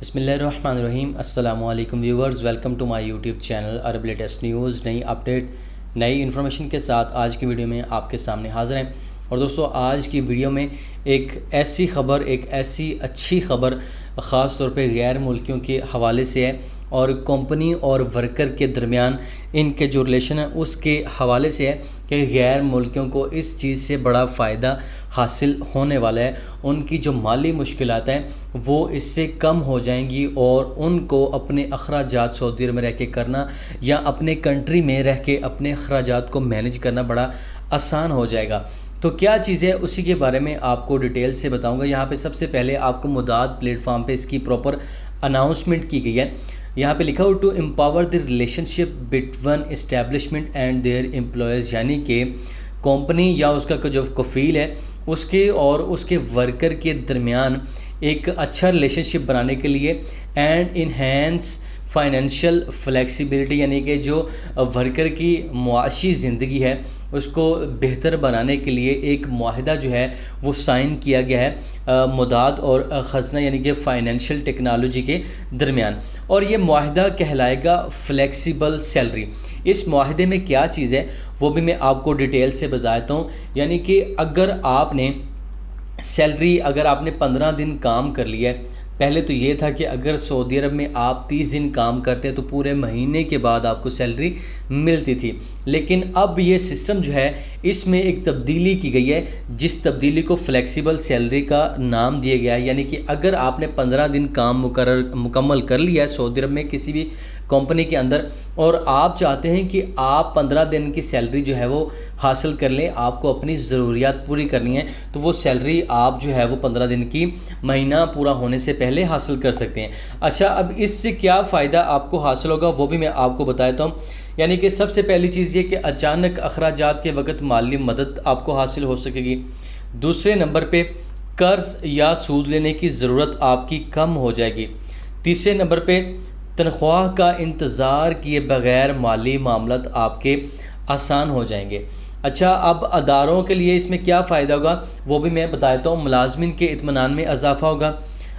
بسم اللہ الرحمن الرحیم۔ السلام علیکم viewers, welcome to my YouTube channel Arab latest news. نئی اپڈیٹ، نئی انفارمیشن کے ساتھ آج کی ویڈیو میں آپ کے سامنے حاضر ہیں۔ اور دوستو، آج کی ویڈیو میں ایک ایسی اچھی خبر خاص طور پہ غیر ملکیوں کے حوالے سے ہے، اور کمپنی اور ورکر کے درمیان ان کے جو ریلیشن ہے اس کے حوالے سے ہے کہ غیر ملکیوں کو اس چیز سے بڑا فائدہ حاصل ہونے والا ہے۔ ان کی جو مالی مشکلات ہیں وہ اس سے کم ہو جائیں گی، اور ان کو اپنے اخراجات سعودی عرب میں رہ کے کرنا یا اپنے کنٹری میں رہ کے اپنے اخراجات کو مینیج کرنا بڑا آسان ہو جائے گا۔ تو کیا چیز ہے اسی کے بارے میں آپ کو ڈیٹیل سے بتاؤں گا۔ یہاں پہ سب سے پہلے آپ کو مداد پلیٹ فارم پہ اس کی پراپر اناؤنسمنٹ کی گئی ہے۔ یہاں پہ لکھا ہو to empower the relationship between establishment and their employees, یعنی کہ کمپنی یا اس کا جو کفیل ہے اس کے اور اس کے ورکر کے درمیان ایک اچھا ریلیشن شپ بنانے کے لیے، اینڈ انہینس فائنینشیل فلیکسیبلٹی، یعنی کہ جو ورکر کی معاشی زندگی ہے اس کو بہتر بنانے کے لیے ایک معاہدہ جو ہے وہ سائن کیا گیا ہے مداد اور خزنہ یعنی کہ فائنینشیل ٹیکنالوجی کے درمیان، اور یہ معاہدہ کہلائے گا فلیکسیبل سیلری۔ اس معاہدے میں کیا چیز ہے وہ بھی میں آپ کو ڈیٹیل سے بتاتا ہوں۔ یعنی کہ اگر آپ نے سیلری، اگر آپ نے 15 دن کام کر لیا ہے، پہلے تو یہ تھا کہ اگر سعودی عرب میں آپ 30 دن کام کرتے تو پورے مہینے کے بعد آپ کو سیلری ملتی تھی، لیکن اب یہ سسٹم جو ہے اس میں ایک تبدیلی کی گئی ہے، جس تبدیلی کو فلیکسیبل سیلری کا نام دیا گیا ہے۔ یعنی کہ اگر آپ نے 15 دن کام مکمل کر لیا ہے سعودی عرب میں کسی بھی کمپنی کے اندر، اور آپ چاہتے ہیں کہ آپ 15 دن کی سیلری جو ہے وہ حاصل کر لیں، آپ کو اپنی ضروریات پوری کرنی ہے، تو وہ سیلری آپ جو ہے وہ 15 دن کی مہینہ پورا ہونے سے پہلے حاصل کر سکتے ہیں۔ اچھا، اب اس سے کیا فائدہ آپ کو حاصل ہوگا وہ بھی میں آپ کو بتاتا ہوں۔ یعنی کہ سب سے پہلی چیز یہ کہ اچانک اخراجات کے وقت مالی مدد آپ کو حاصل ہو سکے گی۔ دوسرے نمبر پہ قرض یا سود لینے کی ضرورت آپ کی کم ہو جائے گی۔ تیسرے نمبر پہ تنخواہ کا انتظار کیے بغیر مالی معاملات آپ کے آسان ہو جائیں گے۔ اچھا، اب اداروں کے لیے اس میں کیا فائدہ ہوگا وہ بھی میں بتاتا ہوں۔ ملازمین کے اطمینان میں اضافہ ہوگا،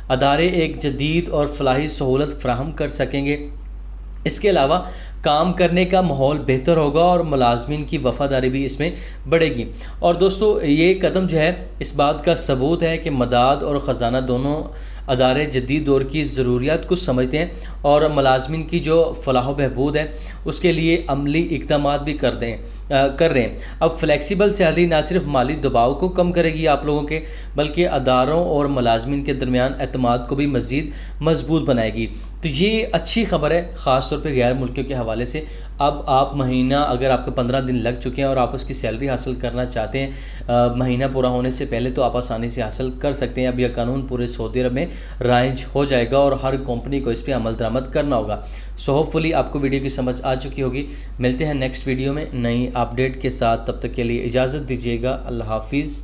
ادارے ایک جدید اور فلاحی سہولت فراہم کر سکیں گے۔ اس کے علاوہ کام کرنے کا ماحول بہتر ہوگا اور ملازمین کی وفاداری بھی اس میں بڑھے گی۔ اور دوستو، یہ قدم جو ہے اس بات کا ثبوت ہے کہ مداد اور خزانہ دونوں ادارے جدید دور کی ضروریات کو سمجھتے ہیں اور ملازمین کی جو فلاح و بہبود ہے اس کے لیے عملی اقدامات بھی کر رہے ہیں۔ اب فلیکسیبل سیلری نہ صرف مالی دباؤ کو کم کرے گی آپ لوگوں کے، بلکہ اداروں اور ملازمین کے درمیان اعتماد کو بھی مزید مضبوط بنائے گی۔ تو یہ اچھی خبر ہے خاص طور پہ غیر ملکیوں کے حوالے سے۔ اب آپ مہینہ، اگر آپ کو 15 دن لگ چکے ہیں اور آپ اس کی سیلری حاصل کرنا چاہتے ہیں مہینہ پورا ہونے سے پہلے، تو آپ آسانی سے حاصل کر سکتے ہیں۔ اب یہ قانون پورے سعودی عرب میں رائج ہو جائے گا اور ہر کمپنی کو اس پہ عمل درآمد کرنا ہوگا۔ سو ہوپ فلی آپ کو ویڈیو کی سمجھ آ چکی ہوگی۔ ملتے ہیں نیکسٹ ویڈیو میں نئی اپڈیٹ کے ساتھ، تب تک کے لیے اجازت دیجیے گا۔ اللہ حافظ۔